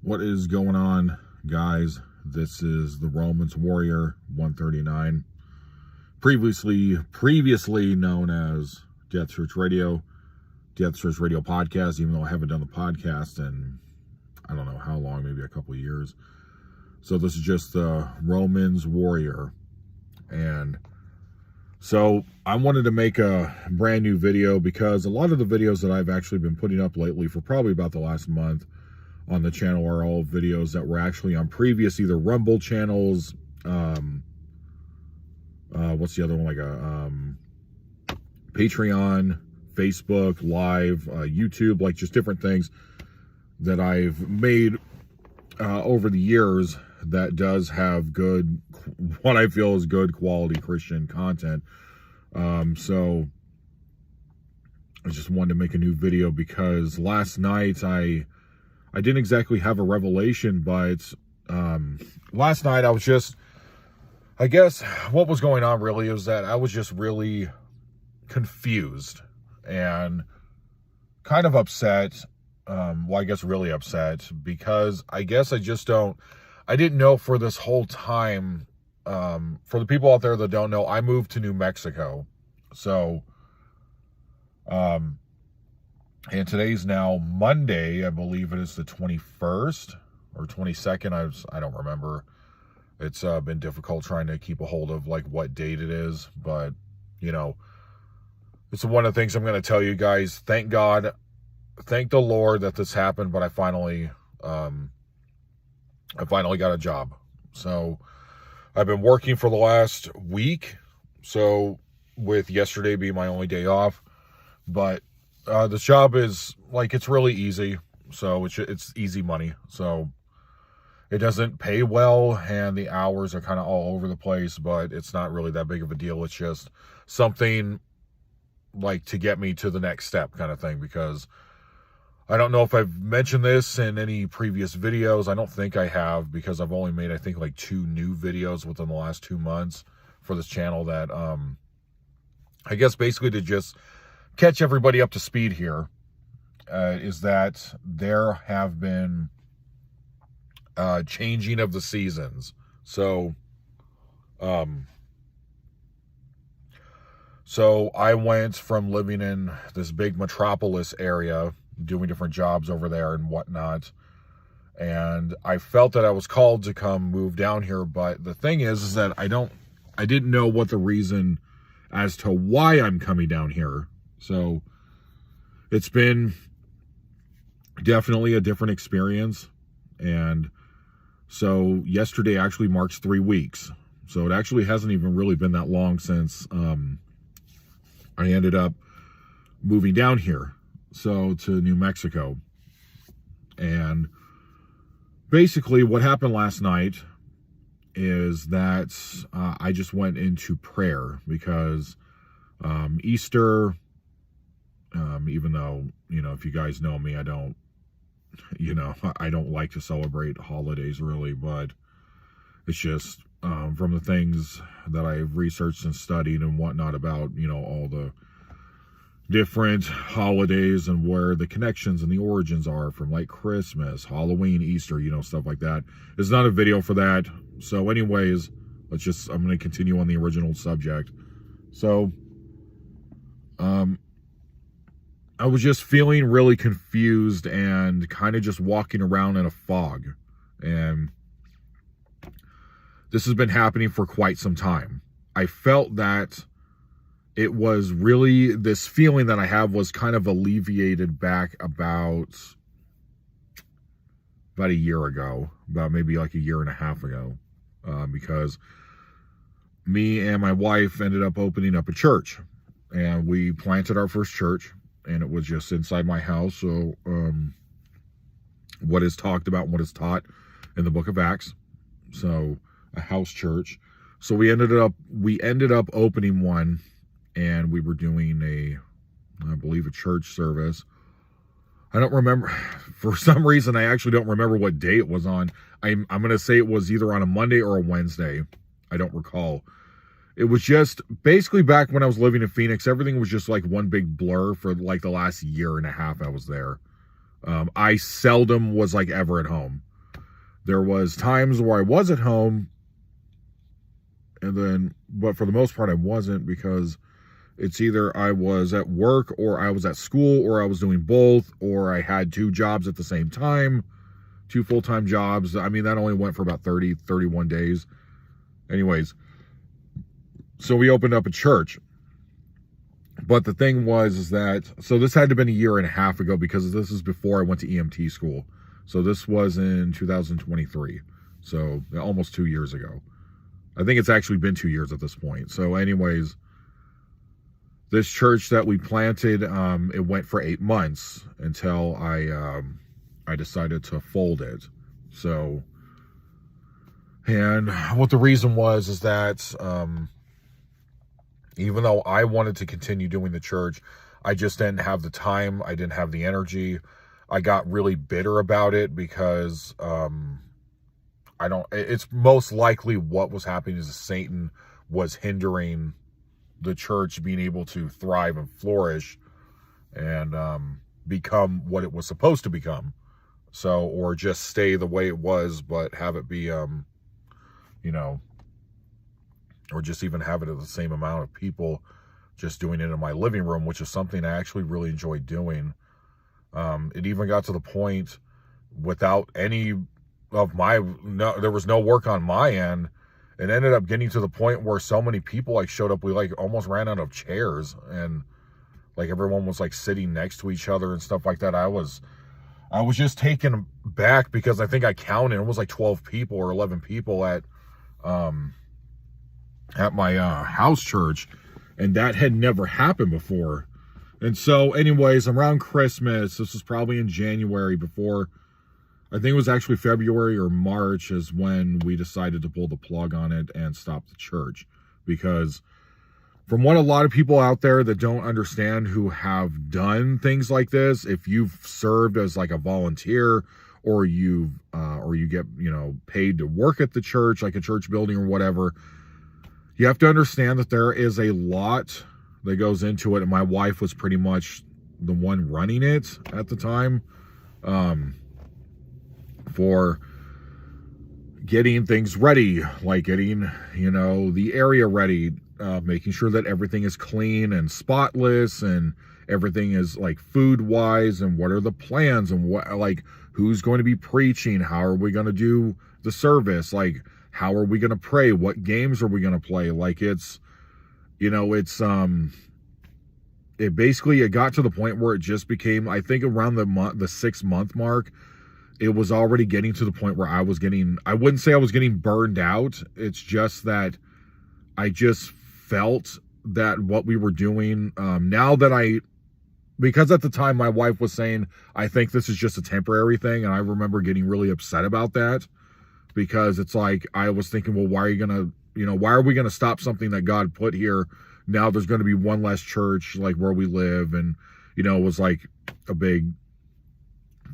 What is going on, guys? This is the Romans Warrior 139, previously known as Death Church Radio Podcast, even though I haven't done the podcast in I don't know how long, maybe a couple of years. So this is just the Romans Warrior. And so I wanted to make a brand new video because a lot of the videos that I've actually been putting up lately for probably about the last month on the channel are all videos that were actually on previous either Rumble channels, what's the other one, like a Patreon, Facebook Live, YouTube, like just different things that I've made over the years that does have good, what I feel is good quality Christian content. So I just wanted to make a new video because last night I didn't exactly have a revelation, but last night I guess what was going on really is that I was just really confused and kind of upset. I guess really upset because I guess I didn't know for this whole time, for the people out there that don't know, I moved to New Mexico. So, and today's now Monday, I believe it is the 21st or 22nd. I don't remember. It's been difficult trying to keep a hold of like what date it is, but you know, it's one of the things I'm going to tell you guys. Thank God, thank the Lord that this happened, but I finally got a job. So I've been working for the last week. So with yesterday being my only day off, but the job is like, it's really easy. So it's easy money. So it doesn't pay well and the hours are kind of all over the place, but it's not really that big of a deal. It's just something like to get me to the next step kind of thing, because I don't know if I've mentioned this in any previous videos. I don't think I have, because I've only made, I think, like 2 new videos within the last 2 months for this channel that, I guess basically to just catch everybody up to speed here, is that there have been changing of the seasons. So I went from living in this big metropolis area, doing different jobs over there and whatnot, and I felt that I was called to come move down here. But the thing is that I didn't know what the reason as to why I'm coming down here. So it's been definitely a different experience. And so yesterday actually marks 3 weeks. So it actually hasn't even really been that long since I ended up moving down here, so to New Mexico. And basically what happened last night is that I just went into prayer because Easter, even though, you know, if you guys know me, I don't like to celebrate holidays really, but it's just from the things that I've researched and studied and whatnot about, you know, all the different holidays and where the connections and the origins are from, like Christmas, Halloween, Easter, you know, stuff like that. It's not a video for that. So anyways, I'm going to continue on the original subject. So, I was just feeling really confused and kind of just walking around in a fog. And this has been happening for quite some time. I felt that it was really, this feeling that I have was kind of alleviated back about a year ago, about maybe like a year and a half ago, because me and my wife ended up opening up a church, and we planted our first church, and it was just inside my house. So what is talked about and what is taught in the book of Acts. So a house church. So we ended up opening one, and we were doing I believe a church service. I don't remember, for some reason I actually don't remember what day it was on. I'm going to say it was either on a Monday or a Wednesday. I don't recall. It was just basically back when I was living in Phoenix, everything was just like one big blur for like the last year and a half I was there. I seldom was like ever at home. There was times where I was at home, but for the most part I wasn't, because it's either I was at work or I was at school or I was doing both, or I had 2 jobs at the same time, 2 full-time jobs. I mean, that only went for about 30, 31 days. Anyways, so we opened up a church. But the thing is that, so this had to have been a year and a half ago, because this is before I went to EMT school. So this was in 2023. So almost 2 years ago. I think it's actually been 2 years at this point. So anyways, this church that we planted, it went for 8 months until I decided to fold it. So, and what the reason was is that, even though I wanted to continue doing the church, I just didn't have the time. I didn't have the energy. I got really bitter about it because, it's most likely what was happening is Satan was hindering the church being able to thrive and flourish and become what it was supposed to become. So, or just stay the way it was, but have it be, or just even have it at the same amount of people just doing it in my living room, which is something I actually really enjoyed doing. It even got to the point without any of there was no work on my end. It ended up getting to the point where so many people showed up, we almost ran out of chairs, and everyone was sitting next to each other and stuff like that. I was just taken back, because I think I counted, it was 12 people or 11 people at my house church, and that had never happened before. And so anyways, around Christmas, this was probably in January, before, I think it was actually February or March, is when we decided to pull the plug on it and stop the church. Because from what a lot of people out there that don't understand, who have done things like this, if you've served as a volunteer, or you get paid to work at the church, a church building or whatever, you have to understand that there is a lot that goes into it. And my wife was pretty much the one running it at the time, for getting things ready, getting, the area ready, making sure that everything is clean and spotless, and everything is food wise, and what are the plans, and what, who's going to be preaching, how are we going to do the service, how are we going to pray, what games are we going to play. It basically, it got to the point where it just became, I think around the 6-month mark, it was already getting to the point where I wouldn't say I was getting burned out. It's just that I just felt that what we were doing, because at the time my wife was saying, I think this is just a temporary thing. And I remember getting really upset about that, because it's I was thinking, well, why are we going to stop something that God put here? Now there's going to be one less church, where we live. And, it was a big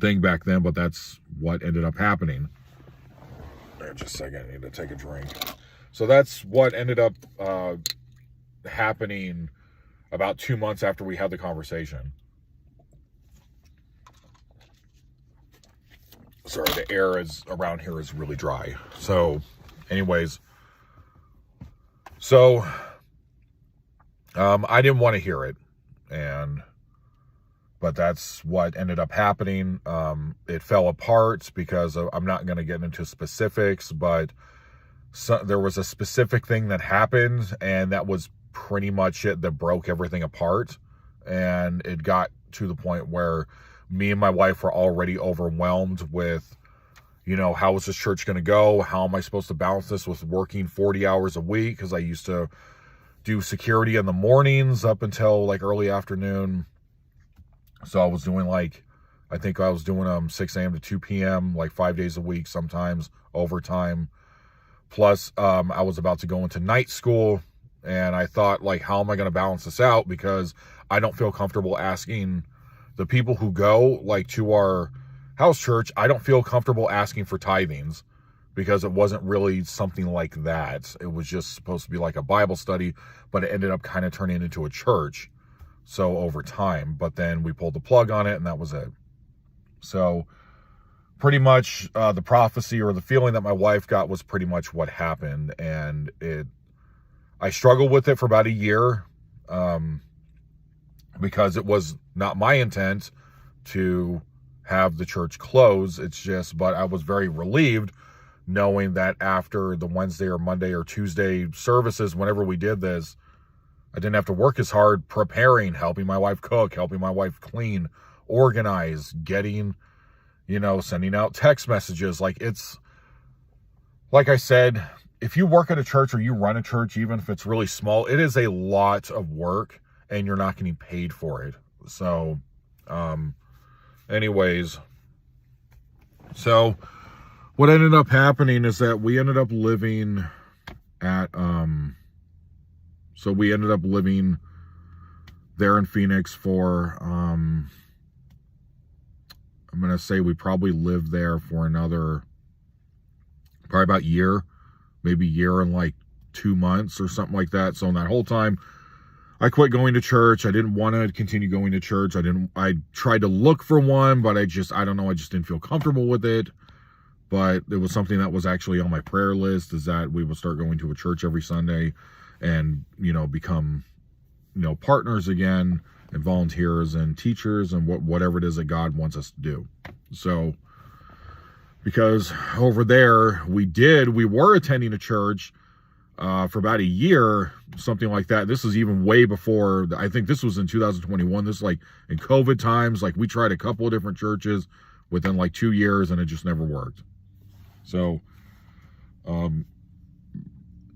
thing back then, but that's what ended up happening. Just a second, I need to take a drink. So that's what ended up happening about 2 months after we had the conversation. Sorry, the air around here is really dry. So anyways, I didn't want to hear it, but that's what ended up happening. It fell apart because I'm not going to get into specifics, but there was a specific thing that happened, and that was pretty much it, that broke everything apart. And it got to the point where me and my wife were already overwhelmed with, how is this church going to go? How am I supposed to balance this with working 40 hours a week? Because I used to do security in the mornings up until early afternoon. So I was doing I think I was doing 6 a.m. to 2 p.m. 5 days a week, sometimes overtime. Plus, I was about to go into night school, and I thought, how am I going to balance this out? Because I don't feel comfortable asking the people who go, to our house church, I don't feel comfortable asking for tithings, because it wasn't really something like that. It was just supposed to be a Bible study, but it ended up kind of turning into a church. So over time, but then we pulled the plug on it, and that was it. So pretty much the prophecy or the feeling that my wife got was pretty much what happened. And I struggled with it for about a year because it was not my intent to have the church close. It's just, but I was very relieved knowing that after the Wednesday or Monday or Tuesday services, whenever we did this, I didn't have to work as hard preparing, helping my wife cook, helping my wife clean, organize, getting, sending out text messages. Like, it's, like I said, if you work at a church or you run a church, even if it's really small, it is a lot of work and you're not getting paid for it. So, anyways, so what ended up happening is that we ended up living at, so we ended up living there in Phoenix for, I'm going to say we probably lived there for another, probably about year, maybe year and like 2 months or something like that. So in that whole time, I quit going to church. I didn't want to continue going to church. I tried to look for one, but I don't know, I just didn't feel comfortable with it. But it was something that was actually on my prayer list, is that we would start going to a church every Sunday and, become, partners again and volunteers and teachers and whatever it is that God wants us to do. So, because over there we were attending a church for about a year, something like that. This is even way before, I think this was in 2021. This is like in COVID times. Like, we tried a couple of different churches within like 2 years and it just never worked. So,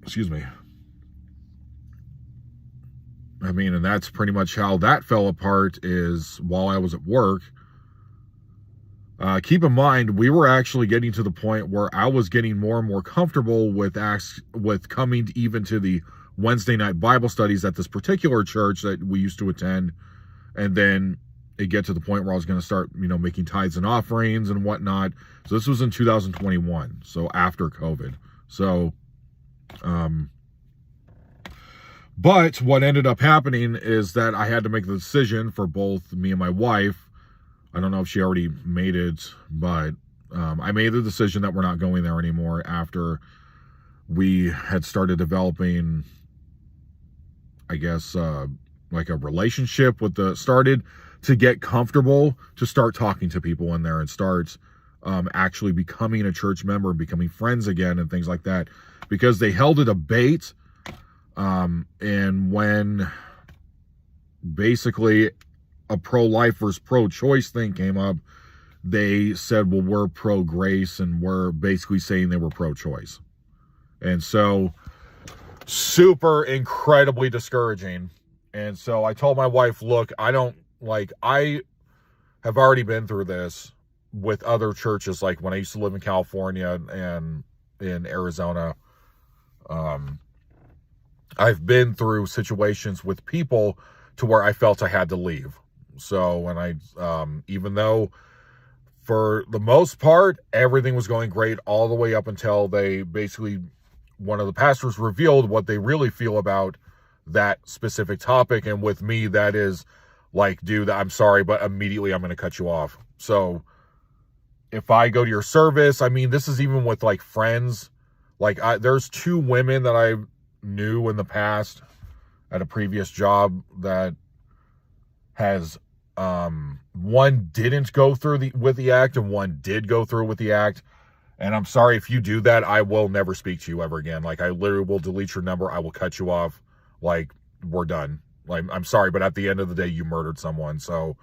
excuse me. I mean, and that's pretty much how that fell apart, is while I was at work. Keep in mind, we were actually getting to the point where I was getting more and more comfortable with coming even to the Wednesday night Bible studies at this particular church that we used to attend. And then it get to the point where I was going to start, making tithes and offerings and whatnot. So this was in 2021. So after COVID. So, but what ended up happening is that I had to make the decision for both me and my wife. I don't know if she already made it, but I made the decision that we're not going there anymore after we had started developing, I guess, like a relationship started to get comfortable, to start talking to people in there and start actually becoming a church member and becoming friends again and things like that. Because they held a debate, and when basically a pro-life versus pro-choice thing came up, they said, well, we're pro-grace, and we're basically saying they were pro-choice. And so, super incredibly discouraging. And so I told my wife, look, I have already been through this with other churches. Like when I used to live in California and in Arizona, I've been through situations with people to where I felt I had to leave. So when even though for the most part, everything was going great all the way up until one of the pastors revealed what they really feel about that specific topic. And with me, that is like, dude, I'm sorry, but immediately I'm going to cut you off. So if I go to your service, I mean, this is even with like friends. Like there's 2 women that I knew in the past at a previous job that has, one didn't go through with the act and one did go through with the act. And I'm sorry, if you do that, I will never speak to you ever again. Like, I literally will delete your number. I will cut you off. Like, we're done. Like, I'm sorry, but at the end of the day, you murdered someone. So,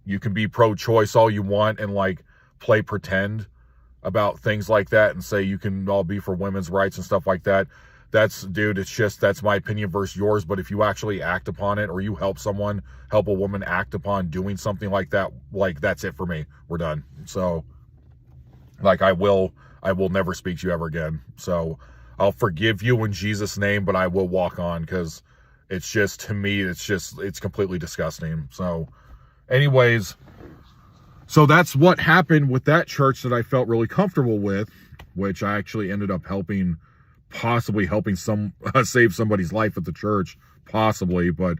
you can be pro-choice all you want and like play pretend about things like that and say you can all be for women's rights and stuff like that. Dude, it's just, that's my opinion versus yours. But if you actually act upon it, or you help a woman act upon doing something like that, like, that's it for me. We're done. So, like, I will never speak to you ever again. So I'll forgive you in Jesus' name, but I will walk on, because it's just, to me, it's completely disgusting. So anyways, so that's what happened with that church that I felt really comfortable with, which I actually ended up possibly helping save somebody's life at the church, possibly, but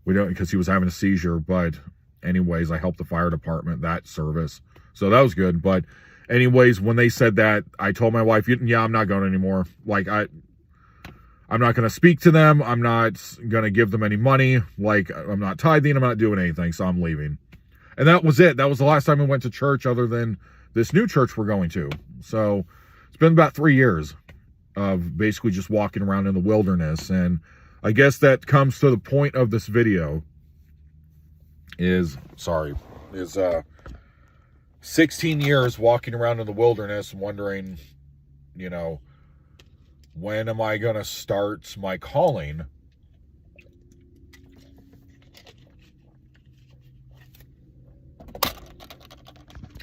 we don't, because he was having a seizure. But anyways, I helped the fire department, that service, So that was good. But anyways, when they said that, I told my wife, yeah, I'm not going anymore. Like, I'm not going to speak to them. I'm not going to give them any money. Like, I'm not tithing. I'm not doing anything. So I'm leaving. And that was it. That was the last time I went to church other than this new church we're going to. So it's been about 3 years of basically just walking around in the wilderness. And I guess that comes to the point of this video is 16 years walking around in the wilderness and wondering, when am I going to start my calling?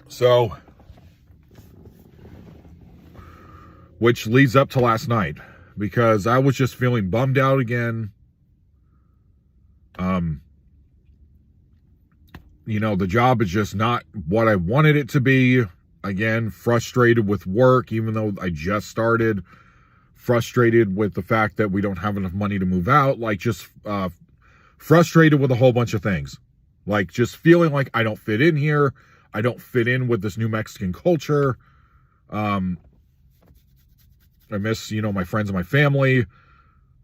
So, which leads up to last night, because I was just feeling bummed out again. The job is just not what I wanted it to be. Again, frustrated with work, even though I just started. Frustrated with the fact that we don't have enough money to move out. Like, just frustrated with a whole bunch of things. Like, just feeling like I don't fit in here. I don't fit in with this New Mexican culture. I miss, my friends and my family.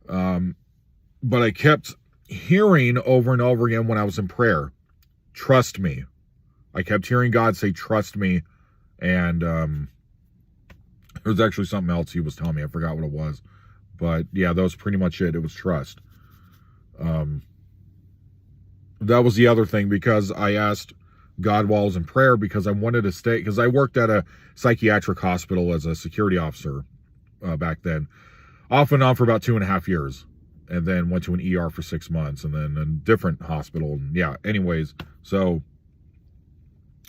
But I kept hearing over and over again when I was in prayer, trust me. I kept hearing God say, trust me. And there was actually something else he was telling me. I forgot what it was. But yeah, that was pretty much it. It was trust. That was the other thing, because I asked God while I was in prayer, because I wanted to stay, because I worked at a psychiatric hospital as a security officer back then, off and on for about 2.5 years, and then went to an ER for 6 months, and then a different hospital. And yeah, anyways, so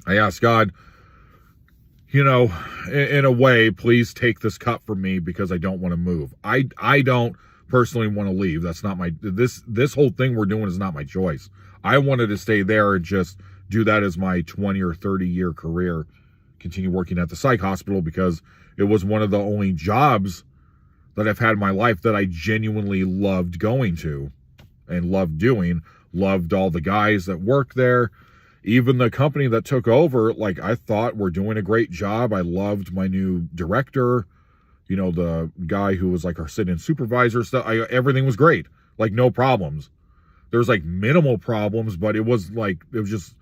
I asked God, in a way, please take this cup from me, because I don't want to move. I don't personally want to leave. That's not this whole thing we're doing is not my choice. I wanted to stay there and just do that as my 20 or 30 year career, continue working at the psych hospital, because it was one of the only jobs that I've had in my life that I genuinely loved going to and loved doing. Loved all the guys that worked there. Even the company that took over, like, I thought were doing a great job. I loved my new director, the guy who was like our sit-in supervisor stuff. Everything was great. Like, no problems. There was like minimal problems, but it was just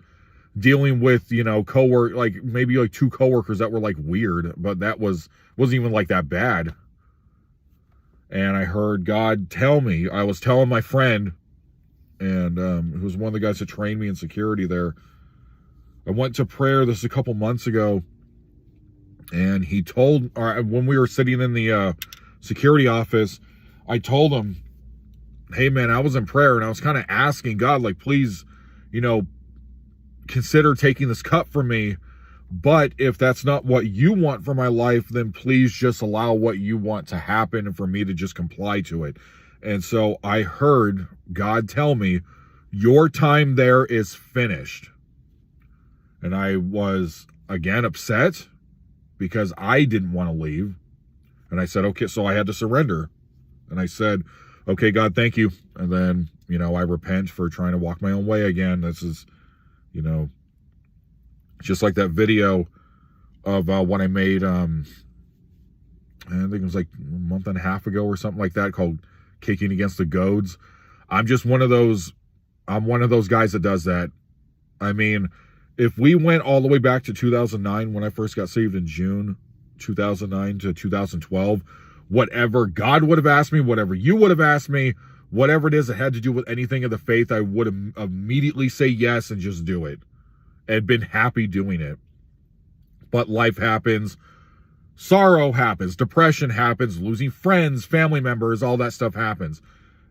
dealing with, coworker, like maybe like 2 coworkers that were like weird, but that wasn't even like that bad. And I heard God tell me, I was telling my friend, and who was one of the guys that trained me in security there. I went to prayer this a couple months ago, and he told, when we were sitting in the security office, I told him, hey man, I was in prayer and I was kind of asking God, like, please, consider taking this cup from me. But if that's not what you want for my life, then please just allow what you want to happen and for me to just comply to it. And so I heard God tell me, your time there is finished. And I was, again, upset because I didn't want to leave. And I said, okay, so I had to surrender. And I said, okay, God, thank you. And then, I repent for trying to walk my own way again. This is, just like that video of what I made, I think it was like a month and a half ago or something like that, called Kicking Against the Goads. I'm one of those guys that does that. I mean, if we went all the way back to 2009, when I first got saved in June 2009 to 2012, whatever God would have asked me, whatever you would have asked me, whatever it is that had to do with anything of the faith, I would immediately say yes and just do it. And been happy doing it. But life happens. Sorrow happens. Depression happens. Losing friends, family members, all that stuff happens.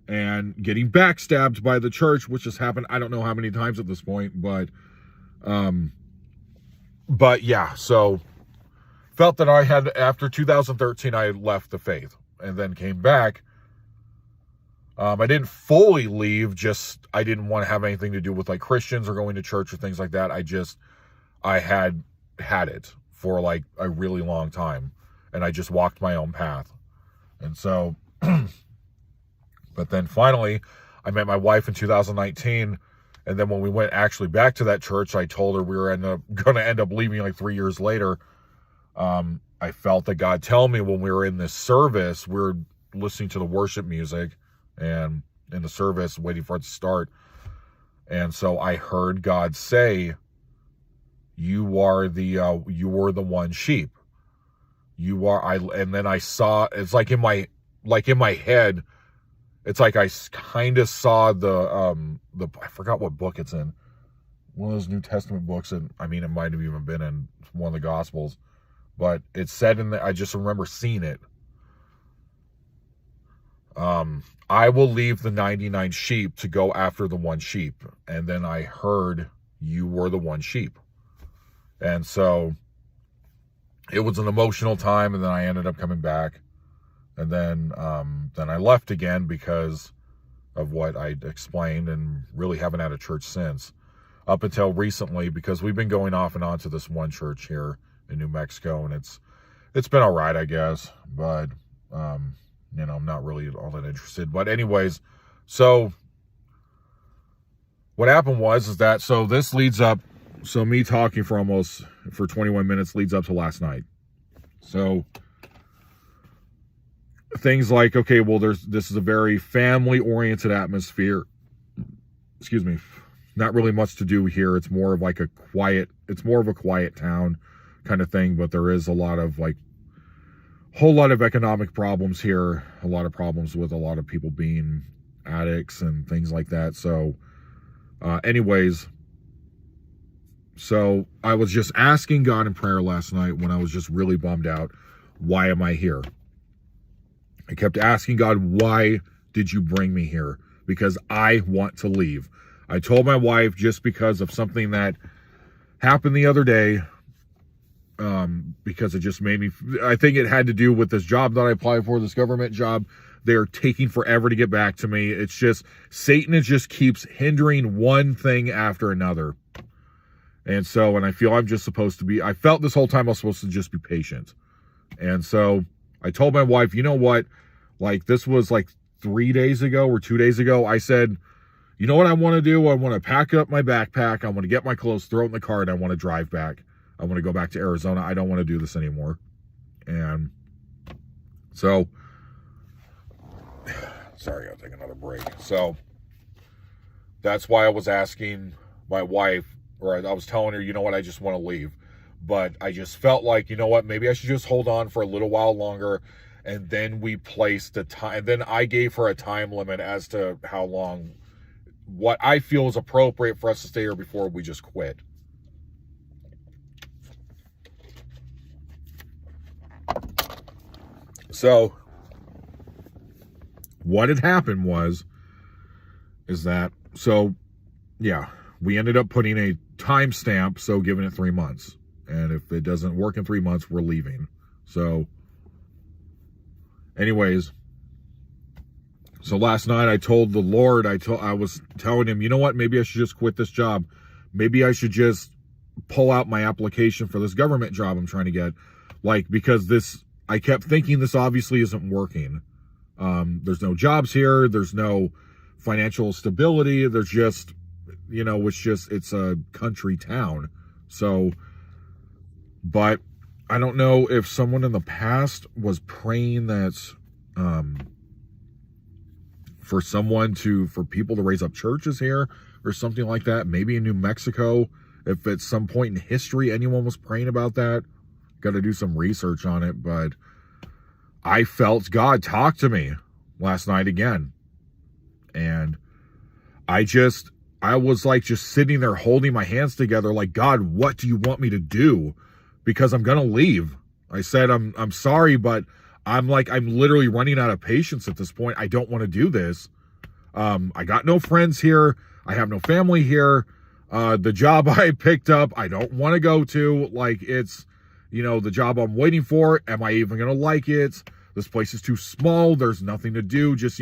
And getting backstabbed by the church, which has happened I don't know how many times at this point. But yeah, so felt that I had, after 2013, I had left the faith and then came back. I didn't fully leave, just I didn't want to have anything to do with like Christians or going to church or things like that. I had it for like a really long time, and I just walked my own path. And so, but then finally I met my wife in 2019, And then when we went actually back to that church, I told her we were going to end up leaving like 3 years later. I felt that God tell me when we were in this service, we were listening to the worship music and in the service, waiting for it to start. And so I heard God say, you were the one sheep. And then I saw, it's like in my head, it's like I kind of saw I forgot what book it's in. One of those New Testament books, and I mean, it might have even been in one of the Gospels, but it said I just remember seeing it. I will leave the 99 sheep to go after the one sheep. And then I heard you were the one sheep. And so it was an emotional time, and then I ended up coming back. And then I left again because of what I explained, and really haven't had a church since. Up until recently, because we've been going off and on to this one church here in New Mexico, and it's been all right, I guess. But, I'm not really all that interested. But anyways, so what happened is that, so this leads up, so me talking for 21 minutes leads up to last night. So things like, okay, well, this is a very family-oriented atmosphere. Excuse me. Not really much to do here. It's more of a quiet town kind of thing, but there is a lot of whole lot of economic problems here, a lot of problems with a lot of people being addicts and things like that. So anyways, so I was just asking God in prayer last night when I was just really bummed out. Why am I here? I kept asking God, why did you bring me here? Because I want to leave. I told my wife, just because of something that happened the other day, because it just made me, I think it had to do with this job that I applied for, this government job. They're taking forever to get back to me. It's just, Satan just keeps hindering one thing after another. And so, and I feel I'm just supposed to be, I felt this whole time I was supposed to just be patient. And so I told my wife, you know what? This was 3 days ago or 2 days ago. I said, you know what I want to do? I want to pack up my backpack. I want to get my clothes, throw it in the car, and I want to drive back. I want to go back to Arizona. I don't want to do this anymore. And so, sorry, I'll take another break. So that's why I was asking my wife, or I was telling her, you know what, I just want to leave. But I just felt like, you know what, maybe I should just hold on for a little while longer. And then we placed a time, and then I gave her a time limit as to how long, what I feel is appropriate for us to stay here before we just quit. So what had happened is that, so yeah, we ended up putting a timestamp, so giving it 3 months. And if it doesn't work in 3 months, we're leaving. So anyways, so last night I told the Lord, I was telling him, you know what, maybe I should just quit this job. Maybe I should just pull out my application for this government job I'm trying to get. Because I kept thinking this obviously isn't working. There's no jobs here. There's no financial stability. There's just, it's a country town. So, but I don't know if someone in the past was praying that, for people to raise up churches here or something like that. Maybe in New Mexico, if at some point in history anyone was praying about that. Got to do some research on it, but I felt God talk to me last night again. And I was just sitting there holding my hands together like, God, what do you want me to do? Because I'm going to leave. I said, I'm sorry, but I'm literally running out of patience at this point. I don't want to do this. I got no friends here. I have no family here. The job I picked up, I don't want to go to. It's, the job I'm waiting for. Am I even going to like it? This place is too small. There's nothing to do. Just,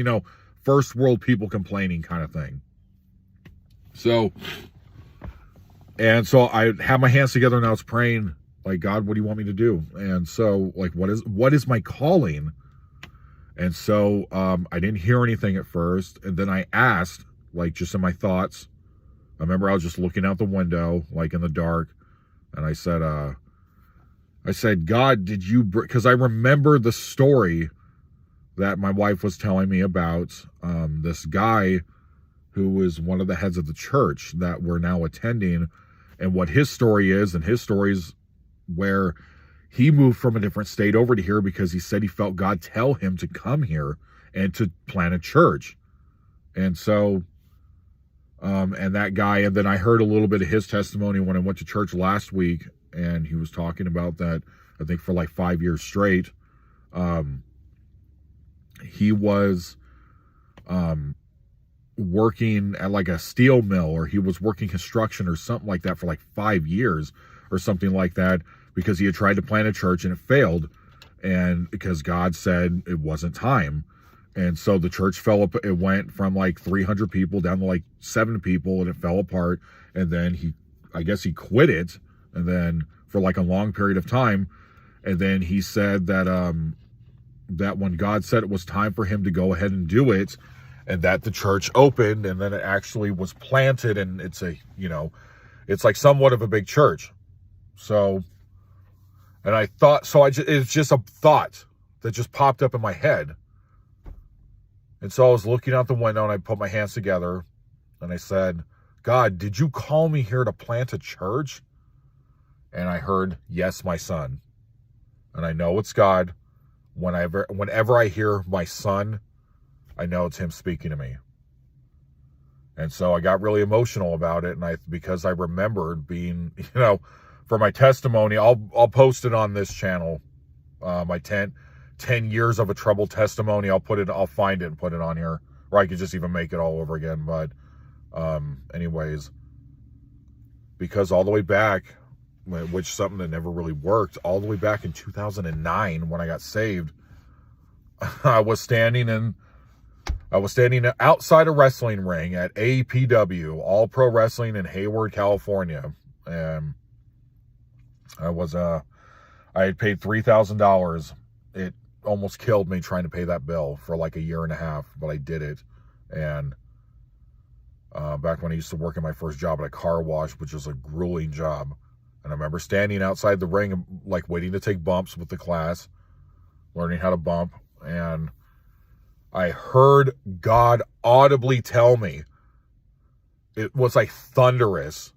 first world people complaining kind of thing. So I have my hands together and I was praying, God, what do you want me to do? And so, what is my calling? And so, I didn't hear anything at first. And then I asked, just in my thoughts, I remember I was just looking out the window, like in the dark, and I said, God, did you, because I remember the story that my wife was telling me about this guy who was one of the heads of the church that we're now attending, and what his story is, and his story is where he moved from a different state over to here because he said he felt God tell him to come here and to plant a church. And so, and that guy, and then I heard a little bit of his testimony when I went to church last week, and he was talking about that, I think for like 5 years straight. He was working at like a steel mill, or he was working construction or something like that for like 5 years or something like that, because he had tried to plant a church and it failed, and because God said it wasn't time. And so the church fell up. It went from like 300 people down to like 7 people, and it fell apart. And then I guess he quit it, and then for like a long period of time. And then he said that that when God said it was time for him to go ahead and do it, and that the church opened, and then it actually was planted, and it's it's like somewhat of a big church. So, and I thought, it's just a thought that just popped up in my head. And so I was looking out the window, and I put my hands together, and I said, God, did you call me here to plant a church? And I heard, yes, my son. And I know it's God. Whenever I hear my son, I know it's him speaking to me. And so I got really emotional about it, and because I remembered being, for my testimony, I'll post it on this channel, my 10 years of a troubled testimony. I'll find it and put it on here, or I could just even make it all over again. But anyways, because all the way back, which something that never really worked, all the way back in 2009 when I got saved, I was standing outside a wrestling ring at APW, All Pro Wrestling in Hayward, California. And I had paid $3,000. It almost killed me trying to pay that bill for like a year and a half, but I did it. And back when I used to work in my first job at a car wash, which was a grueling job. And I remember standing outside the ring, like waiting to take bumps with the class, learning how to bump. And I heard God audibly tell me, it was like thunderous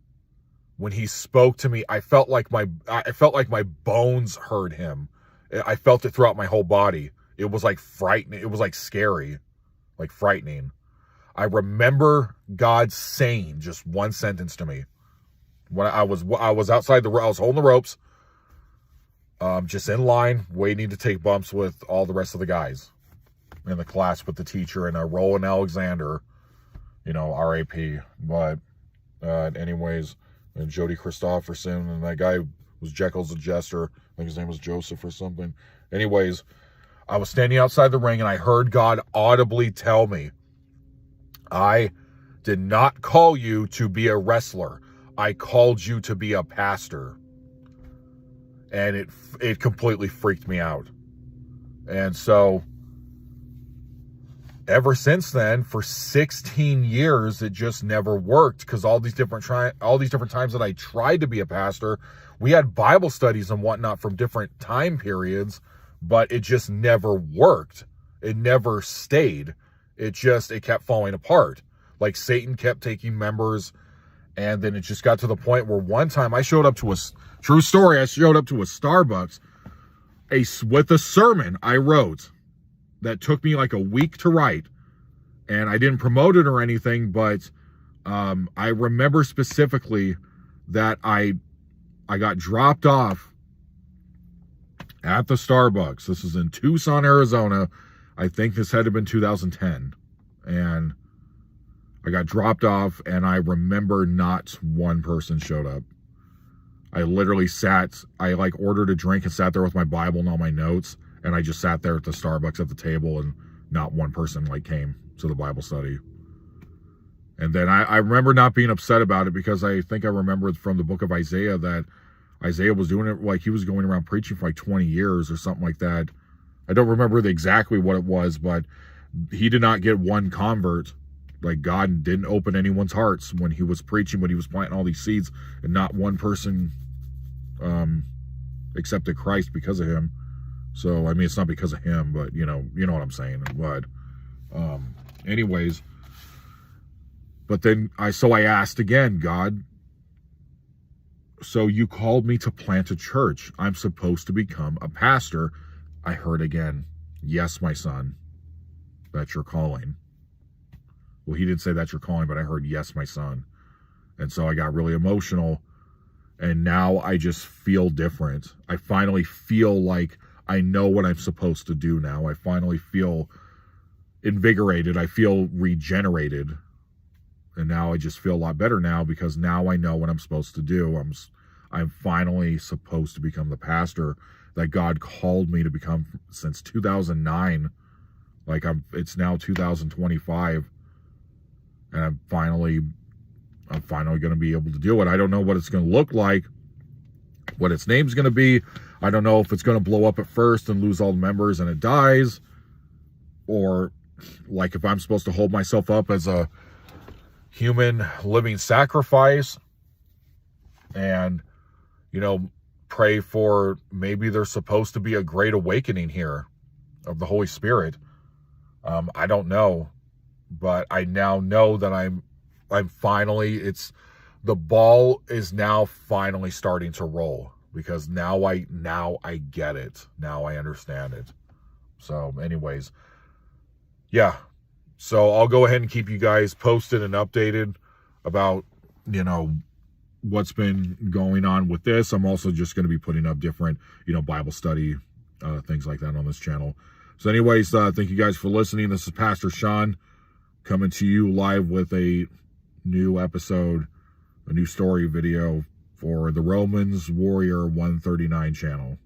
when he spoke to me. I felt like my bones heard him. I felt it throughout my whole body. It was like frightening. It was like scary, like frightening. I remember God saying just one sentence to me when I was outside I was holding the ropes, just in line, waiting to take bumps with all the rest of the guys in the class with the teacher and Roland Alexander, RAP. But anyways, and Jody Christofferson, and that guy was Jekyll's the Jester. I think his name was Joseph or something. Anyways, I was standing outside the ring, and I heard God audibly tell me, I did not call you to be a wrestler. I called you to be a pastor. And it completely freaked me out. And so ever since then, for 16 years, it just never worked, because all these different times that I tried to be a pastor, we had Bible studies and whatnot from different time periods, but it just never worked. It never stayed. It kept falling apart. Like Satan kept taking members, and then it just got to the point where one time I showed up to true story, I showed up to a Starbucks with a sermon I wrote that took me like a week to write, and I didn't promote it or anything, but I remember specifically that I got dropped off at the Starbucks. This is in Tucson, Arizona. I think this had to have been 2010. And I got dropped off, and I remember not one person showed up. I literally ordered a drink and sat there with my Bible and all my notes, and I just sat there at the Starbucks at the table, and not one person came to the Bible study. And then I remember not being upset about it, because I think I remembered from the book of Isaiah that Isaiah was doing it, like he was going around preaching for like 20 years or something like that. I don't remember exactly what it was, but he did not get one convert Like, God didn't open anyone's hearts when he was preaching, when he was planting all these seeds, and not one person accepted Christ because of him. So, I mean, it's not because of him, but you know what I'm saying. But anyways, but then I asked again, God, so you called me to plant a church. I'm supposed to become a pastor. I heard again, yes, my son, that's your calling. Well, he didn't say that's your calling, but I heard, yes, my son. And so I got really emotional. And now I just feel different. I finally feel like I know what I'm supposed to do now. I finally feel invigorated. I feel regenerated. And now I just feel a lot better now, because now I know what I'm supposed to do. I'm finally supposed to become the pastor that God called me to become since 2009. Like, it's now 2025. And I'm finally going to be able to do it. I don't know what it's going to look like, what its name's going to be. I don't know if it's going to blow up at first and lose all the members and it dies, or like if I'm supposed to hold myself up as a human living sacrifice and, pray for, maybe there's supposed to be a great awakening here of the Holy Spirit. I don't know. But I now know that I'm finally, the ball is now finally starting to roll, because now I get it. Now I understand it. So anyways, yeah. So I'll go ahead and keep you guys posted and updated about, what's been going on with this. I'm also just going to be putting up different, Bible study, things like that on this channel. So anyways, thank you guys for listening. This is Pastor Sean, coming to you live with a new episode, a new story video for the Romans Warrior 139 channel.